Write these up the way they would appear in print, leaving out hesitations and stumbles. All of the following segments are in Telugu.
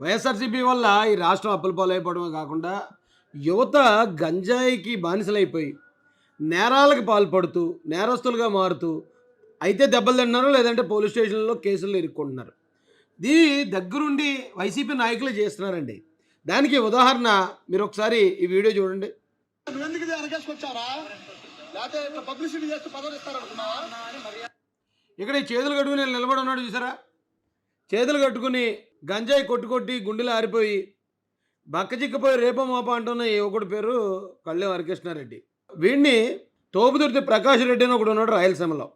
వైఎస్ఆర్సీపీ వల్ల ఈ రాష్ట్రం అప్పుల పాలైపోవడమే కాకుండా యువత గంజాయికి బానిసలైపోయి నేరాలకు పాల్పడుతూ నేరస్తులుగా మారుతూ అయితే దెబ్బలు తింటున్నారు, లేదంటే పోలీస్ స్టేషన్లో కేసులు ఇరుక్కుంటున్నారు. దీని దగ్గరుండి వైసీపీ నాయకులు చేస్తున్నారండి. దానికి ఉదాహరణ మీరు ఒకసారి ఈ వీడియో చూడండి. ఇక్కడ ఈ చేతులు కట్టుకుని నిలబడి ఉన్నాడు చూసారా? చేతులు కట్టుకుని గంజాయి కొట్టి గుండెలు ఆరిపోయి బక్కచిక్కిపోయి రేపో మాప అంటున్న యువకుడి పేరు కళ్ళెం హరికృష్ణారెడ్డి. వీడిని తోపుదుర్తి ప్రకాష్ రెడ్డి అని ఒకడు ఉన్నాడు రాయలసీమలో.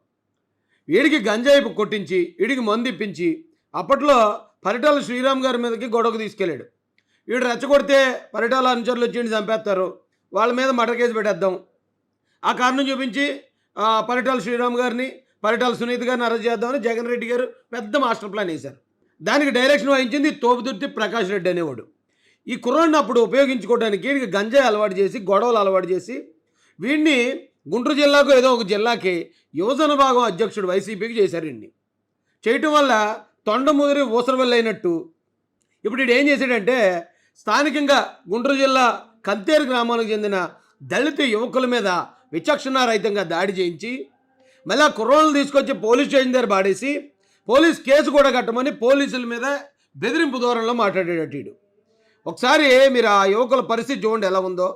వీడికి గంజాయి కొట్టించి వీడికి మందు ఇప్పించి అప్పట్లో పరిటాల శ్రీరామ్ గారి మీదకి గొడవకు తీసుకెళ్ళాడు. వీడు రెచ్చగొడితే పరిటాల అనుచరులు వచ్చి చంపేస్తారు, వాళ్ళ మీద మర్డర్ కేసు పెట్టేద్దాం ఆ కారణం చూపించి పరిటాల శ్రీరామ్ గారిని పరిటాల సునీత గారిని అరెస్ట్ చేద్దామని జగన్ రెడ్డి గారు పెద్ద మాస్టర్ ప్లాన్ వేశారు. దానికి డైరెక్షన్ వహించింది తోపుదుర్తి ప్రకాష్ రెడ్డి అనేవాడు. ఈ కుర్రాడిని అప్పుడు ఉపయోగించుకోవడానికి వీడికి గంజాయి అలవాటు చేసి గొడవలు అలవాటు చేసి వీడిని గుంటూరు జిల్లాకు ఏదో ఒక జిల్లాకి యువజన భాగం అధ్యక్షుడు వైసీపీకి చేశారండి. చేయటం వల్ల తొండముదిరి ఊసరవెల్లి అయినట్టు ఇప్పుడు వీడు ఏం చేశాడంటే స్థానికంగా గుంటూరు జిల్లా కంతేరు గ్రామానికి చెందిన దళిత యువకుల మీద విచక్షణారహితంగా దాడి చేయించి మళ్ళీ కుర్రోళ్ళని తీసుకొచ్చి పోలీస్ స్టేషన్ దగ్గర పాడేసి పోలీస్ కేసు కూడా కట్టమని పోలీసుల మీద బెదిరింపు ధోరణిలో మాట్లాడేటట్టు వీడు. ఒకసారి మీరు ఆ యువకుల పరిస్థితి చూడండి ఎలా ఉందో.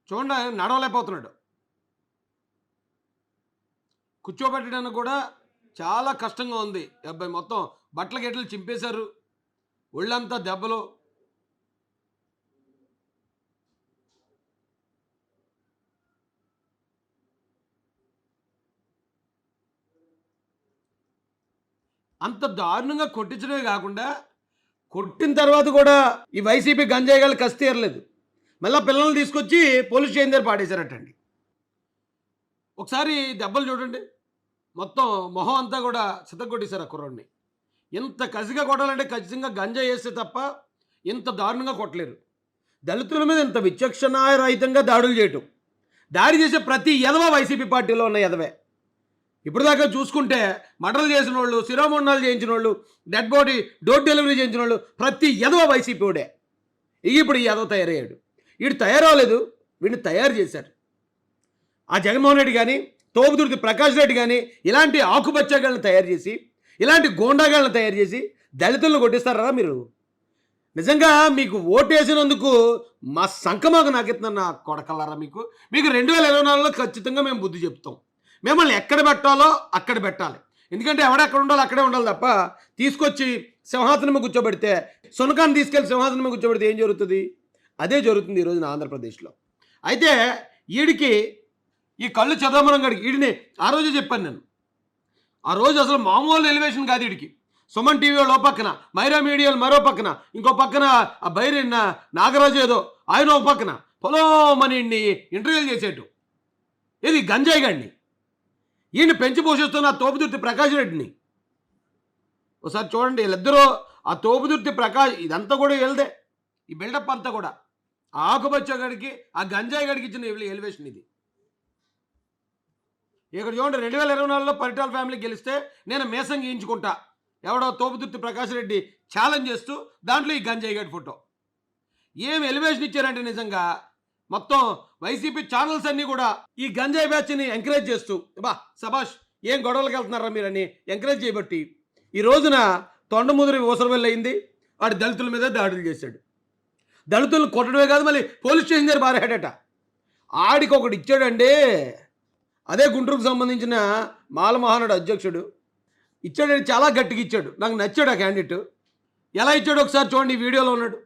చూడండి, నడవలేకపోతున్నాడు. కూర్చోబెట్టడానికి కూడా చాలా కష్టంగా ఉంది. అబ్బాయి మొత్తం బట్టల గిట్టలు చింపేశారు, ఒళ్ళంతా దెబ్బలు. అంత దారుణంగా కొట్టించడమే కాకుండా కొట్టిన తర్వాత కూడా ఈ వైసీపీ గంజాయి గాళ్ళు కసి తీరలేదు, మళ్ళీ పిల్లల్ని తీసుకొచ్చి పోలీస్ స్టేషన్ దగ్గర పాడేశారటండి. ఒకసారి దెబ్బలు చూడండి, మొత్తం మొహం అంతా కూడా చితగొట్టేశారు ఆ కుర్రోడిని. ఇంత కసిగా కొట్టాలంటే ఖచ్చితంగా గంజాయి వేస్తే తప్ప ఇంత దారుణంగా కొట్టలేరు. దళితుల మీద ఇంత విచక్షణారహితంగా దాడులు చేయటం, దాడి చేసే ప్రతి ఎదవ వైసీపీ పార్టీలో ఉన్న ఎదవే. ఇప్పుడు దాకా చూసుకుంటే మర్డర్లు చేసిన వాళ్ళు, శిరోమండలు చేయించిన వాళ్ళు, డెడ్ బాడీ డోర్ డెలివరీ చేయించిన వాళ్ళు ప్రతి ఎదవ వైసీపీ వాడే. ఇప్పుడు ఈ ఎదవ తయారయ్యాడు. వీడు తయారవలేదు, వీడిని తయారు చేశారు. ఆ జగన్మోహన్ రెడ్డి కానీ తోపుదుర్తి ప్రకాష్ రెడ్డి కానీ ఇలాంటి ఆకుపచ్చగాళ్ళని తయారు చేసి ఇలాంటి గోండాగాళ్ళని తయారు చేసి దళితులను కొట్టిస్తారా మీరు? నిజంగా మీకు ఓటేసినందుకు మా సంకమాకు నాకెత్తున్న నా కొడకల్లారా. మీకు 2024లో ఖచ్చితంగా మేము బుద్ధి చెప్తాం. మిమ్మల్ని ఎక్కడ పెట్టాలో అక్కడ పెట్టాలి. ఎందుకంటే ఎవడెక్కడ ఉండాలో అక్కడే ఉండాలి తప్ప తీసుకొచ్చి సింహాసనం కూర్చోబెడితే, సునకాన్ని తీసుకెళ్ళి సింహాసనం కూర్చోబెడితే ఏం జరుగుతుంది? అదే జరుగుతుంది ఈరోజు ఆంధ్రప్రదేశ్లో. అయితే వీడికి ఈ కళ్ళు చదవమనం గడికి వీడిని ఆ రోజు చెప్పాను నేను. ఆ రోజు అసలు మామూలు ఎలివేషన్ కాదు వీడికి. సుమన్ టీవీ వాళ్ళు పక్కన, మైరా మీడియాలు మరో పక్కన, ఇంకో పక్కన ఆ బైరి నాగరాజు ఏదో ఆయన ఒక పక్కన పొలోమని ఇంటర్వ్యూలు చేసేటు. ఇది గంజాయి గాడిని ఈయన్ని పెంచి పోషిస్తున్న తోపుదుర్తి ప్రకాష్ రెడ్డిని ఒకసారి చూడండి. వీళ్ళిద్దరూ ఆ తోపుదుర్తి ప్రకాష్ ఇదంతా కూడా వెళ్దే, ఈ బిల్డప్ అంతా కూడా ఆ ఆకుపచ్చ గడికి ఆ గంజాయి గడికి ఇచ్చిన ఎలివేషన్ ఇది. ఇక్కడ చూడండి, 2024లో పరిటాల ఫ్యామిలీ గెలిస్తే నేను మేసం గీయించుకుంటా ఎవడో తోపుదుర్తి ప్రకాష్ రెడ్డి ఛాలెంజ్ చేస్తూ దాంట్లో ఈ గంజాయి గడి ఫోటో. ఏం ఎలివేషన్ ఇచ్చారంటే నిజంగా మొత్తం వైసీపీ ఛానల్స్ అన్నీ కూడా ఈ గంజాయి బ్యాచ్ని ఎంకరేజ్ చేస్తూ బా సబాష్ ఏం గొడవలకు వెళ్తున్నారా మీరని ఎంకరేజ్ చేయబట్టి ఈ రోజున తొండముదిరి ఊసరవెల్లి అయింది. వాడు దళితుల మీద దాడులు చేశాడు. దళితులను కొట్టడమే కాదు మళ్ళీ పోలీస్ స్టేషన్ దగ్గర బారేహాడట. ఆడికి ఒకటి ఇచ్చాడండి, అదే గుంటూరుకు సంబంధించిన మాల మహానాడు అధ్యక్షుడు ఇచ్చాడని చాలా గట్టిగా ఇచ్చాడు. నాకు నచ్చాడు ఆ క్యాండిడేట్. ఎలా ఇచ్చాడు ఒకసారి చూడండి, ఈ వీడియోలో ఉన్నాడు.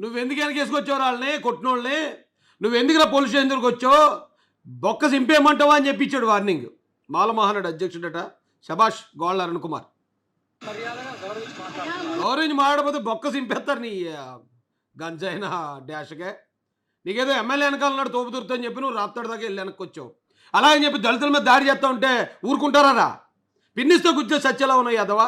నువ్వెందుకు వెనకేసుకొచ్చావు వాళ్ళని కొట్టిన వాళ్ళని? నువ్వెందుకురా పోలీస్ స్టేషన్ దగ్గరకు వచ్చావు? బొక్క సింపేయమంటావా అని చెప్పి ఇచ్చాడు వార్నింగ్. మాల మహానాడు అధ్యక్షుడట శభాష్ గోళ్ళ అరుణ్ కుమార్. గౌరవించి మాట్లాడకపోతే బొక్క సింపేస్తారు నీ గంజైన డాష్గా. నీకేదో ఎమ్మెల్యే వెనకాల ఉన్నాడు తోపుదుర్తి అని చెప్పి నువ్వు రాప్తాడు దాకా వెళ్ళి వెనక్కి వచ్చావు. అలాగని చెప్పి దళితుల మీద దాడి చేస్తూ ఉంటే ఊరుకుంటారా? పిన్నిస్తో కూర్చో సత్యలా ఉన్నాయి అదవా.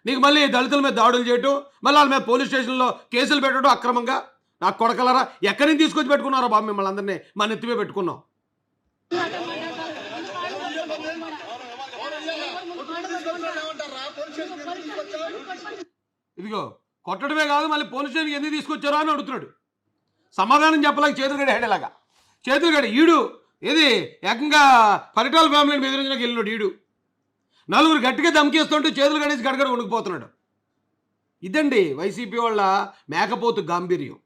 నీకు మళ్ళీ దళితుల మీద దాడులు చేయటం, మళ్ళీ వాళ్ళ మీద పోలీస్ స్టేషన్లో కేసులు పెట్టడం అక్రమంగా. నాకు కొడకలరా, ఎక్కడి నుంచి తీసుకొచ్చి పెట్టుకున్నారో బాబు మిమ్మల్ని అందరినీ మా నెత్తిమే పెట్టుకున్నాం. ఇదిగో కొట్టడమే కాదు, మళ్ళీ పోలీస్ స్టేషన్కి ఎందుకు తీసుకొచ్చారో అని అడుగుతున్నాడు. సమాధానం చెప్పలేక చేతులుగడ హేడేలాగా. చేతులుగడ ఈడు ఏది ఏకంగా పరిటాల ఫ్యామిలీని బెదిరించడానికి వెళ్ళినాడు ఈడు. నలుగురు గట్టిగా దమ్కేస్తుంటే చేతులు గడేసి గడగడ వణుకుపోతున్నాడు. ఇదండి వైసీపీ వాళ్ళ మేకపోతు గాంభీర్యం.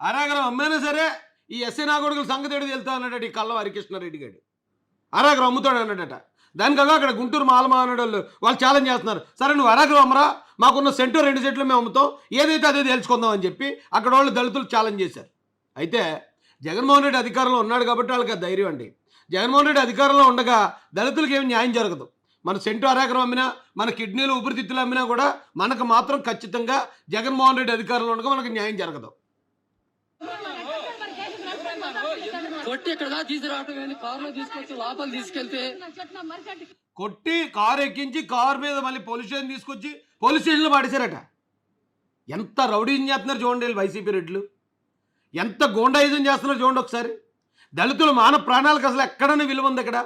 అరాగరం అమ్మైనా సరే ఈ ఎస్సీ నాగొడుగుల సంగతి ఏడు వెళ్తా అన్నాడట ఈ కళ్ళ హరికృష్ణారెడ్డి గారు. అరాగరం అమ్ముతాడు అన్నాడట. దానికగా అక్కడ గుంటూరు మాలమానాడు వాళ్ళు ఛాలెంజ్ చేస్తున్నారు. సరే నువ్వు అరాగరం అమ్మరా, మాకున్న సెంటు 2 సెంట్లు మేము అమ్ముతాం, ఏదైతే అదే తెలుసుకుందాం అని చెప్పి అక్కడ వాళ్ళు దళితులు ఛాలెంజ్ చేశారు. అయితే జగన్మోహన్ రెడ్డి అధికారంలో ఉన్నాడు కాబట్టి వాళ్ళకి ఆ ధైర్యం అండి. జగన్మోహన్ రెడ్డి అధికారంలో ఉండగా దళితులకు ఏమి న్యాయం జరగదు. మన సెంటు అరాగరం అమ్మినా, మన కిడ్నీలు ఊపిరితిత్తులు అమ్మినా కూడా మనకు మాత్రం ఖచ్చితంగా జగన్మోహన్ రెడ్డి అధికారంలో ఉండగా మనకు న్యాయం జరగదు. కొట్టి ఇక్కడ తీసుకురావటం, కారులో తీసుకొచ్చి లోపల తీసుకెళ్తే కొట్టి కారు ఎక్కించి కారు మీద మళ్ళీ పోలీస్ స్టేషన్ తీసుకొచ్చి పోలీస్ స్టేషన్లో పాడేశారట. ఎంత రౌడీజం చేస్తున్నారు చూడండి వైసీపీ రెడ్లు, ఎంత గోండాయిజం చేస్తున్నారు చూడండి ఒకసారి. దళితులు మానవ ప్రాణాలకు అసలు ఎక్కడనే విలువ ఉంది అక్కడ.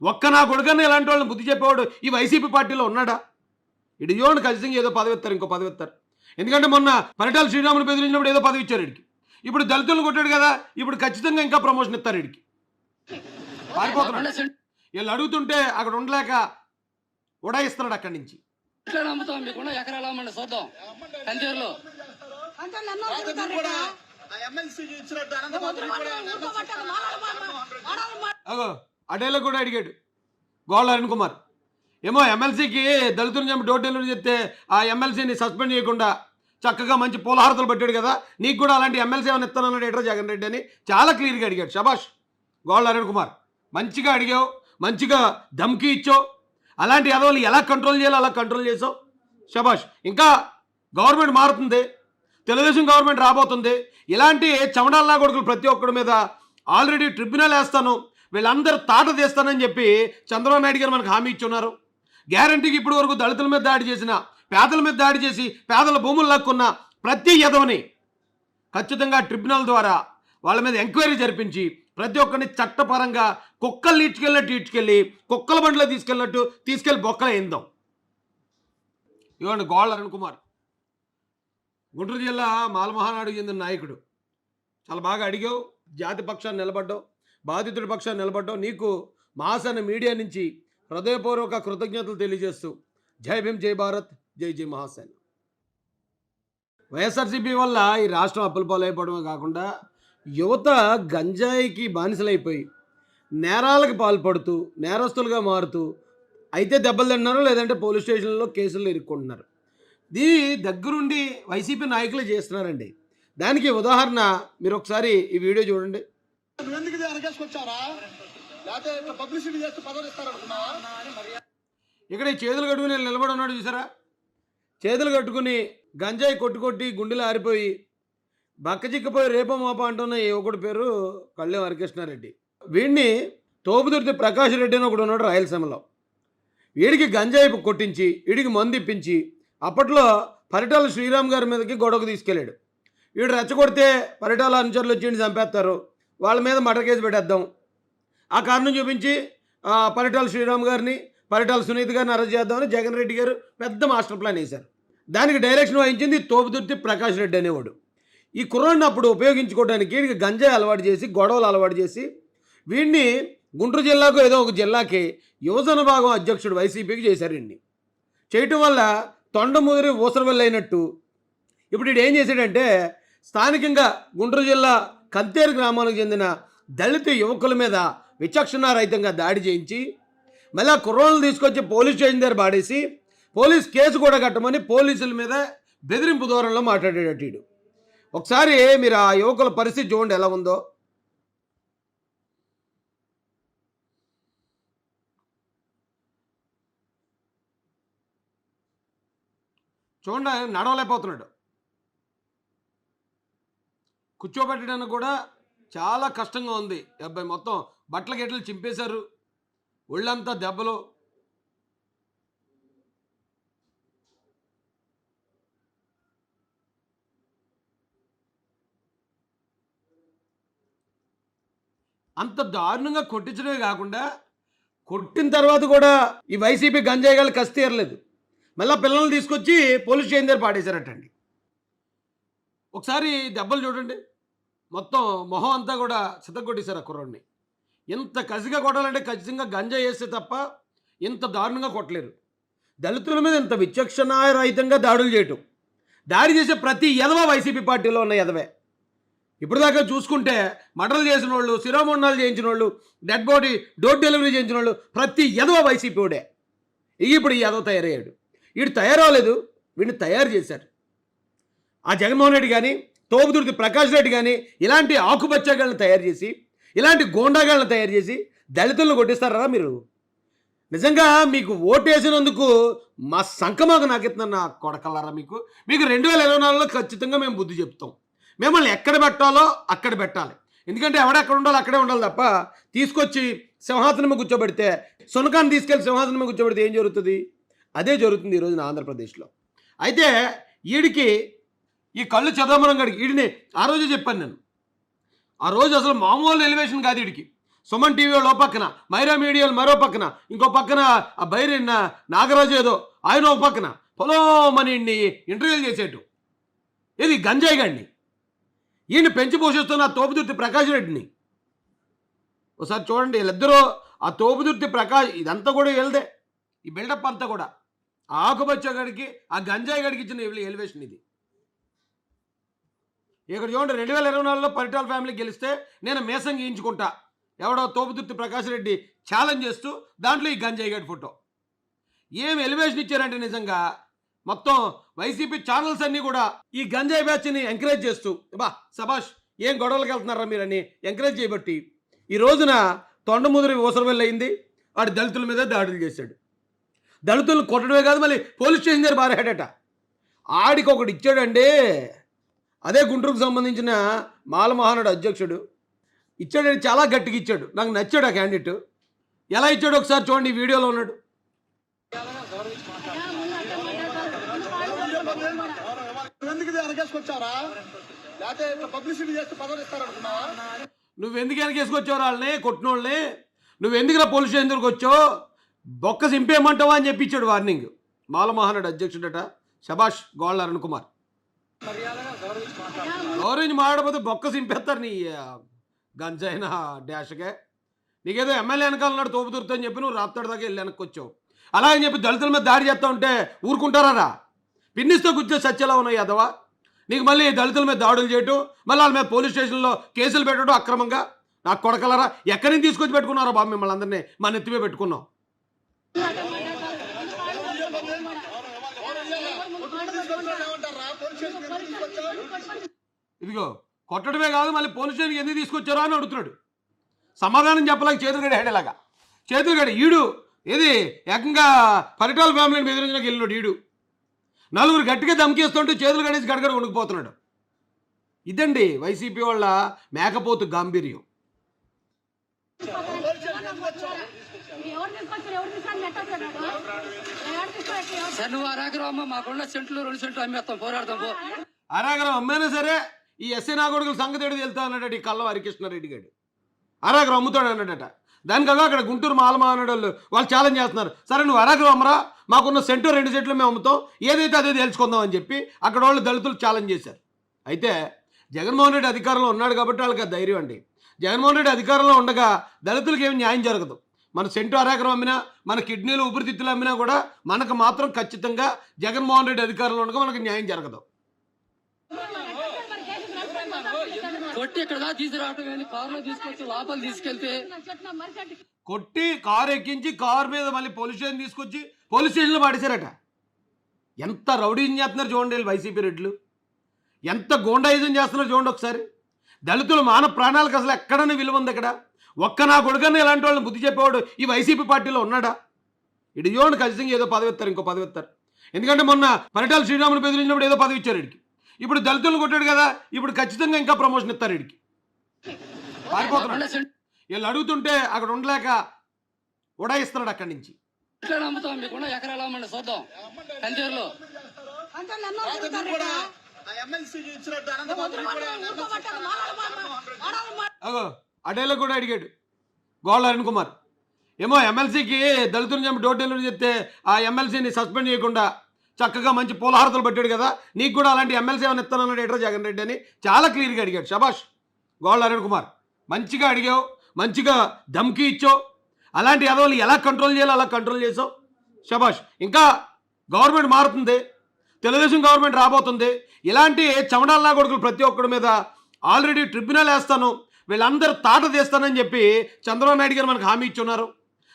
ఒక్క నా కొడుకన్నా ఇలాంటి వాళ్ళని బుద్ధి చెప్పేవాడు ఈ వైసీపీ పార్టీలో ఉన్నాడా? ఇటు చూడండి, ఖచ్చితంగా ఏదో పదవి ఇస్తారు, ఇంకో పదవి ఇస్తారు. ఎందుకంటే మొన్న పరిటాల శ్రీరాములు బెదిరించినప్పుడు ఏదో పదవి ఇచ్చారు వీడికి. ఇప్పుడు దళితులను కొట్టాడు కదా, ఇప్పుడు ఖచ్చితంగా ఇంకా ప్రమోషన్ ఇస్తారు వీడికి. పారిపోతున్నాడు. వీళ్ళు అడుగుతుంటే అక్కడ ఉండలేక ఉడాయిస్తున్నాడు అక్కడి నుంచి. అడేలో కూడా అడిగాడు గోళ్ళ అరుణ్ కుమార్. ఏమో ఎమ్మెల్సీకి దళితులను చంపి డోర్ డెలివరీ చెప్తే ఆ ఎమ్మెల్సీని సస్పెండ్ చేయకుండా చక్కగా మంచి పూలహారతలు పెట్టాడు కదా, నీకు కూడా అలాంటి ఎమ్మెల్సీ ఏమైనా ఇస్తానన్నాడు ఎట్రా జగన్ రెడ్డి అని చాలా క్లియర్గా అడిగాడు. శభాష్ గోళ్ళ అరుణ్ కుమార్, మంచిగా అడిగావు, మంచిగా ధమ్కి ఇచ్చావు. అలాంటి ఎదవలు ఎలా కంట్రోల్ చేయాలో అలా కంట్రోల్ చేసావు. శభాష్. ఇంకా గవర్నమెంట్ మారుతుంది, తెలుగుదేశం గవర్నమెంట్ రాబోతుంది. ఇలాంటి చమడాలనా కొడుకులు ప్రతి ఒక్కడి మీద ఆల్రెడీ ట్రిబ్యునల్ వేస్తాను, వీళ్ళందరూ తాట తీస్తానని చెప్పి చంద్రబాబు నాయుడు గారు మనకు హామీ ఇచ్చున్నారు. గ్యారంటీకి ఇప్పటి వరకు దళితుల మీద దాడి చేసిన, పేదల మీద దాడి చేసి పేదల భూములు లాక్కున్న ప్రతి ఎదవని ఖచ్చితంగా ట్రిబ్యునల్ ద్వారా వాళ్ళ మీద ఎంక్వైరీ జరిపించి ప్రతి ఒక్కరిని చట్టపరంగా కుక్కలు ఈడ్చుకెళ్ళినట్టు ఈడ్చుకెళ్ళి కుక్కల బండిలో తీసుకెళ్ళి బొక్కలు వేద్దాం. ఇవ్వండి గోళ్ళ అరుణ్ కుమార్, గుంటూరు జిల్లా మాలమహానాడుకు చెందిన నాయకుడు. చాలా బాగా అడిగావు, జాతి పక్షాన్ని నిలబడ్డావు, బాధితుడి పక్షాన్ని నిలబడ్డావు. నీకు మాసన మీడియా నుంచి హృదయపూర్వక కృతజ్ఞతలు తెలియజేస్తూ జై భీమ్, జై భారత్, జై జై మహాసేన. వైఎస్ఆర్సీపీ వల్ల ఈ రాష్ట్రం అప్పుల పాలైపోవడమే కాకుండా యువత గంజాయికి బానిసలైపోయి నేరాలకు పాల్పడుతూ నేరస్తులుగా మారుతూ అయితే దెబ్బలు తింటున్నారు, లేదంటే పోలీస్ స్టేషన్లో కేసులు ఇరుక్కుంటున్నారు. దీని దగ్గరుండి వైసీపీ నాయకులు చేస్తున్నారండి. దానికి ఉదాహరణ మీరు ఒకసారి ఈ వీడియో చూడండి. ఇక్కడ ఈ చేతులు కట్టుకుని నిలబడి ఉన్నాడు చూసారా, చేతులు కట్టుకుని గంజాయి కొట్టి గుండెలు ఆరిపోయి బక్కచిక్కిపోయి రేప మాప అంటున్న ఈ ఒకటి పేరు కళ్ళెం హరికృష్ణారెడ్డి. వీడిని తోపుదుర్తి ప్రకాష్ రెడ్డి అని ఒకడు ఉన్నాడు రాయలసీమలో. వీడికి గంజాయి కొట్టించి వీడికి మందు ఇప్పించి అప్పట్లో పరిటాల శ్రీరామ్ గారి మీదకి గొడవకు తీసుకెళ్ళాడు. వీడు రెచ్చగొడితే పరిటాల అనుచరులు వచ్చి చంపేస్తారు, వాళ్ళ మీద మర్డర్ కేసు పెట్టేద్దాం, ఆ కారణం చూపించి పరిటాల శ్రీరామ్ గారిని పరిటాల సునీత్ గారిని అరెస్ట్ చేద్దామని జగన్ రెడ్డి గారు పెద్ద మాస్టర్ ప్లాన్ వేశారు. దానికి డైరెక్షన్ వహించింది తోపుదుర్తి ప్రకాష్ రెడ్డి అనేవాడు. ఈ కుర్రాడిని అప్పుడు ఉపయోగించుకోవడానికి వీడికి గంజాయి అలవాటు చేసి గొడవలు అలవాటు చేసి వీడిని గుంటూరు జిల్లాకు ఏదో ఒక జిల్లాకి యువజన భాగం అధ్యక్షుడు వైసీపీకి చేశారు. వీడిని చేయటం వల్ల తొండముదిరి ఊసరవెల్లి అయినట్టు ఇప్పుడు వీడు ఏం చేశాడంటే స్థానికంగా గుంటూరు జిల్లా కంతేరు గ్రామానికి చెందిన దళిత యువకుల మీద విచక్షణారహితంగా దాడి చేయించి మళ్ళీ కుర్రోళ్ళని తీసుకొచ్చి పోలీస్ స్టేషన్ దగ్గర పాడేసి పోలీస్ కేసు కూడా కట్టమని పోలీసుల మీద బెదిరింపు ధోరణిలో మాట్లాడేటట్టు వీడు. ఒకసారి మీరు ఆ యువకుల పరిస్థితి చూడండి ఎలా ఉందో. చూడండి, నడవలేకపోతున్నాడు. కూర్చోబెట్టడానికి కూడా చాలా కష్టంగా ఉంది. అబ్బాయి మొత్తం బట్టల గిట్టలు చింపేశారు, ఒళ్ళంతా దెబ్బలు. అంత దారుణంగా కొట్టించడమే కాకుండా కొట్టిన తర్వాత కూడా ఈ వైసీపీ గంజాయి గాళ్ళు కసి తీరలేదు. మళ్ళీ పిల్లల్ని తీసుకొచ్చి పోలీస్ స్టేషన్ దగ్గర పాడేశారటండి. ఒకసారి దెబ్బలు చూడండి, మొత్తం మొహం అంతా కూడా చితగొట్టేశారు ఆ కుర్రోడిని. ఎంత కసిగా కొట్టాలంటే ఖచ్చితంగా గంజాయి వేస్తే తప్ప ఇంత దారుణంగా కొట్టలేరు. దళితుల మీద ఇంత విచక్షణారహితంగా దాడులు చేయటం, దాడి చేసే ప్రతి ఎదవ వైసీపీ పార్టీలో ఉన్న ఎదవే. ఇప్పుడు దాకా చూసుకుంటే మర్డర్లు చేసిన వాళ్ళు, శిరోమండనాలు చేయించిన వాళ్ళు, డెడ్ బాడీ డోర్ డెలివరీ చేయించిన వాళ్ళు ప్రతి ఎదవ వైసీపీ వాడే. ఇప్పుడు ఈ ఎదవ తయారయ్యాడు. వీడు తయారవలేదు, వీడిని తయారు చేశారు. ఆ జగన్మోహన్ రెడ్డి కానీ, తోపుదుర్తి ప్రకాష్ రెడ్డి కానీ ఇలాంటి ఆకుపచ్చగాళ్ళని తయారు చేసి, ఇలాంటి గోండాగాళ్ళని తయారు చేసి దళితులను కొట్టిస్తారా మీరు? నిజంగా మీకు ఓటేసినందుకు మా సంకమాకు నాకెత్తున్న నా కొడకల్లారా. మీకు 2024లో ఖచ్చితంగా మేము బుద్ధి చెప్తాం. మిమ్మల్ని ఎక్కడ పెట్టాలో అక్కడ పెట్టాలి. ఎందుకంటే ఎవడెక్కడ ఉండాలో అక్కడే ఉండాలి తప్ప తీసుకొచ్చి సింహాసనం కూర్చోబెడితే, సునకాన్ని తీసుకెళ్ళి సింహాసనం కూర్చోబెడితే ఏం జరుగుతుంది? అదే జరుగుతుంది ఈరోజు నా ఆంధ్రప్రదేశ్లో. అయితే వీడికి ఈ కళ్ళు చదవమనం గడికి వీడిని ఆ రోజు చెప్పాను నేను. ఆ రోజు అసలు మామూలు ఎలివేషన్ కాదు వీడికి. సుమన్ టీవీ వాళ్ళు ఓ పక్కన, మైరా మీడియాలు మరో పక్కన, ఇంకో పక్కన ఆ బైరి నాగరాజు ఏదో ఆయన ఒక పక్కన పొలోమని ఇంటర్వ్యూలు చేసేటు. ఇది గంజాయి గాడిని, ఈయన పెంచి పోషిస్తున్న ఆ తోపుదుర్తి ప్రకాష్ రెడ్డిని ఒకసారి చూడండి. వీళ్ళిద్దరూ ఆ తోపుదుర్తి ప్రకాష్, ఇదంతా కూడా వెళ్దే, ఈ బిల్డప్ అంతా కూడా ఆకుపచ్చ గడికి ఆ గంజాయి గడికి ఇచ్చిన ఎలివేషన్ ఇది. ఇక్కడ చూడండి, 2024లో పరిటాల ఫ్యామిలీ గెలిస్తే నేను మేసం గీయించుకుంటా, ఎవడో తోపుదుర్తి ప్రకాష్ రెడ్డి ఛాలెంజ్ చేస్తూ దాంట్లో ఈ గంజాయి గడి ఫోటో. ఏం ఎలివేషన్ ఇచ్చారంటే నిజంగా మొత్తం వైసీపీ ఛానల్స్ అన్నీ కూడా ఈ గంజాయి బ్యాచ్ని ఎంకరేజ్ చేస్తూ, బా సభాష్ ఏం గొడవలకు వెళ్తున్నారా మీరని ఎంకరేజ్ చేయబట్టి ఈ రోజున తొండముదిరి ఊసరవెల్లి అయింది. వాడు దళితుల మీద దాడులు చేశాడు. దళితులను కొట్టడమే కాదు, మళ్ళీ పోలీస్ స్టేషన్ దగ్గర బారేహాడట. ఆడికి ఒకటి ఇచ్చాడండి, అదే గుంటూరుకు సంబంధించిన మాలమహానాడు అధ్యక్షుడు ఇచ్చాడని చాలా గట్టిగా ఇచ్చాడు. నాకు నచ్చాడు ఆ క్యాండిడేట్. ఎలా ఇచ్చాడు ఒకసారి చూడండి, ఈ వీడియోలో ఉన్నాడు. నువ్వెందుకు వెనకేసుకొచ్చావు వాళ్ళని, కొట్టినోళ్ళని? నువ్వెందుకురా పోలీస్ స్టేషన్ దగ్గరకు వచ్చావు? బొక్క సింపేయమంటావా అని చెప్పి ఇచ్చాడు వార్నింగ్. మాలమహానాడు అధ్యక్షుడట శభాష్ గోళ్ళ అరుణ్ కుమార్. గౌరవించి మాట్లాడకపోతే బొక్క సింపేస్తారు నీ గంజైన డాష్గా. నీకేదో ఎమ్మెల్యే వెనకాల ఉన్నాడు తోపుదుర్తి అని చెప్పి నువ్వు రాప్తాడు దాకా వెళ్ళి వెనక్కి వచ్చావు. అలా అని చెప్పి దళితుల మీద దాడి చేస్తూ ఉంటే ఊరుకుంటారా? పిన్నిస్తూ కూర్చో సత్యలా ఉన్నాయి అదవా. నీకు మళ్ళీ దళితుల మీద దాడులు చేయటం, మళ్ళీ వాళ్ళ మీద పోలీస్ స్టేషన్లో కేసులు పెట్టడం అక్రమంగా. నాకు కొడకలరా, ఎక్కడి నుంచి తీసుకొచ్చి పెట్టుకున్నారో బాబు మిమ్మల్ని అందరినీ మన ఎత్తిమే పెట్టుకున్నాం. ఇదిగో కొట్టడమే కాదు, మళ్ళీ పోలీస్ స్టేషన్కి ఎందుకు తీసుకొచ్చారో అని అడుగుతున్నాడు. సమాధానం చెప్పలేక చేతులుగడి హేడేలాగా. చేతులుగడి ఈడు ఏది ఏకంగా పరిటాల ఫ్యామిలీని బెదిరించడానికి వెళ్ళినాడు ఈడు. నలుగురు గట్టిగా దమ్కేస్తుంటే చేతులు గడేసి గడగడ వణుకుపోతున్నాడు. ఇదండి వైసీపీ వాళ్ళ మేకపోతు గాంభీర్యం. నువ్వు అరాగరం అమ్మ, మాకున్న సెంట్లు 2 సెంట్లు అమ్మేస్తాం, పోరాడతాం పో. అరాగరం అమ్మైనా సరే ఈ ఎస్సీ నాగొడుగుల సంగతి ఏడు వెళ్తా అన్నాడట ఈ కళ్ళ హరికృష్ణారెడ్డి గారు. అరాగరం అమ్ముతాడు అన్నాడట. దానికగా అక్కడ గుంటూరు మాలమహానాడు వాళ్ళు ఛాలెంజ్ చేస్తున్నారు. సరే నువ్వు అరాగరం అమ్మరా, మాకున్న సెంటు 2 సెంట్లు మేము అమ్ముతాం, ఏదైతే అదే తెలుసుకుందాం అని చెప్పి అక్కడ వాళ్ళు దళితులు ఛాలెంజ్ చేశారు. అయితే జగన్మోహన్ రెడ్డి అధికారంలో ఉన్నాడు కాబట్టి వాళ్ళకి ధైర్యం అండి. జగన్మోహన్ రెడ్డి అధికారంలో ఉండగా దళితులకి ఏమి న్యాయం జరగదు. మన సెంటు అరాగరం అమ్మినా, మన కిడ్నీలు ఊపిరితిత్తులు అమ్మినా కూడా మనకు మాత్రం ఖచ్చితంగా జగన్మోహన్ రెడ్డి అధికారంలో ఉండగా మనకు న్యాయం జరగదు. కొట్టి ఇక్కడ దాకా తీసుకురావటం ఏంటి? కారులో తీసుకొచ్చి లోపల తీసుకెళ్తే కొట్టి కారు ఎక్కించి కారు మీద మళ్ళీ పోలీస్ స్టేషన్ తీసుకొచ్చి పోలీస్ స్టేషన్లో పాడేశారట. ఎంత రౌడీజం చేస్తున్నారు చూడండి వైసీపీ రెడ్లు, ఎంత గోండాయిజం చేస్తున్నారు చూడండి ఒకసారి. దళితులు మాన ప్రాణాలకు అసలు ఎక్కడనే విలువ ఉంది అక్కడ? ఒక్క నా కొడుకన్నా ఇలాంటి వాళ్ళని బుద్ధి చెప్పేవాడు ఈ వైసీపీ పార్టీలో ఉన్నాడా? ఇటు చూడండి ఖచ్చితంగా ఏదో పదవి ఇస్తారు, ఇంకో పదవి ఇస్తారు. ఎందుకంటే మొన్న పరిటాల శ్రీరాములు బెదిరించినప్పుడు ఏదో పదవి ఇచ్చారు ఇడికి. ఇప్పుడు దళితులను కొట్టాడు కదా, ఇప్పుడు ఖచ్చితంగా ఇంకా ప్రమోషన్ ఇస్తారు వీడికి. పారిపోతున్నాడు. వీళ్ళు అడుగుతుంటే అక్కడ ఉండలేక ఉడాయిస్తున్నాడు అక్కడి నుంచి. ఎట్లా నమ్ముతాం? మీకున్న ఎకరాలు అమ్మండి చూద్దాం. కంచేరులో అగో అడేలో కూడా అడిగాడు గోళ్ళ అరుణ్ కుమార్. ఏమో ఎమ్మెల్సీకి దళితుని చంపి డోర్ డెలివరీ చెప్తే ఆ ఎమ్మెల్సీని సస్పెండ్ చేయకుండా చక్కగా మంచి పూలహారతలు పెట్టాడు కదా, నీకు కూడా అలాంటి ఎమ్మెల్సీ ఏమైనా ఇస్తానన్నాడు ఎట్రా జగన్ రెడ్డి అని చాలా క్లియర్గా అడిగాడు. శభాష్ గోళ్ళ అరుణ్ కుమార్, మంచిగా అడిగావు, మంచిగా ధమ్కి ఇచ్చావు. అలాంటి ఎదవలు ఎలా కంట్రోల్ చేయాలో అలా కంట్రోల్ చేసావు. శభాష్. ఇంకా గవర్నమెంట్ మారుతుంది, తెలుగుదేశం గవర్నమెంట్ రాబోతుంది. ఇలాంటి చమడాల్లా కొడుకులు ప్రతి ఒక్కడి మీద ఆల్రెడీ ట్రిబ్యునల్ వేస్తాను, వీళ్ళందరూ తాట తీస్తానని చెప్పి చంద్రబాబు నాయుడు గారు మనకు హామీ ఇచ్చున్నారు.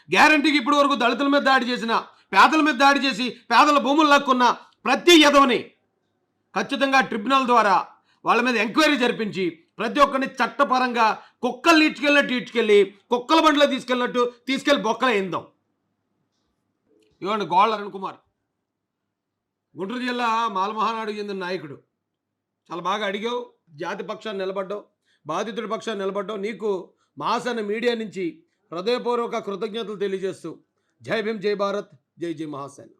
గ్యారంటీకి ఇప్పుడు వరకు దళితుల మీద దాడి చేసిన, పేదల మీద దాడి చేసి పేదల భూములు లాక్కున్న ప్రతి ఎదవని ఖచ్చితంగా ట్రిబ్యునల్ ద్వారా వాళ్ళ మీద ఎంక్వైరీ జరిపించి ప్రతి ఒక్కరిని చట్టపరంగా కుక్కలు ఈడ్చుకెళ్ళినట్టు ఈడ్చుకెళ్ళి కుక్కల బండిలో తీసుకెళ్ళి బొక్కలు వేద్దాం. ఇవ్వండి గోళ్ళ అరుణ్ కుమార్, గుంటూరు జిల్లా మాలమహానాడు చెందిన నాయకుడు. చాలా బాగా అడిగావు, జాతి పక్షాన్ని నిలబడ్డావు, బాధితుడి పక్షాన్ని నిలబడ్డావు. నీకు మాసన మీడియా నుంచి హృదయపూర్వక కృతజ్ఞతలు తెలియజేస్తూ జై భీమ్, జై భారత్, జై జై మహాసేన.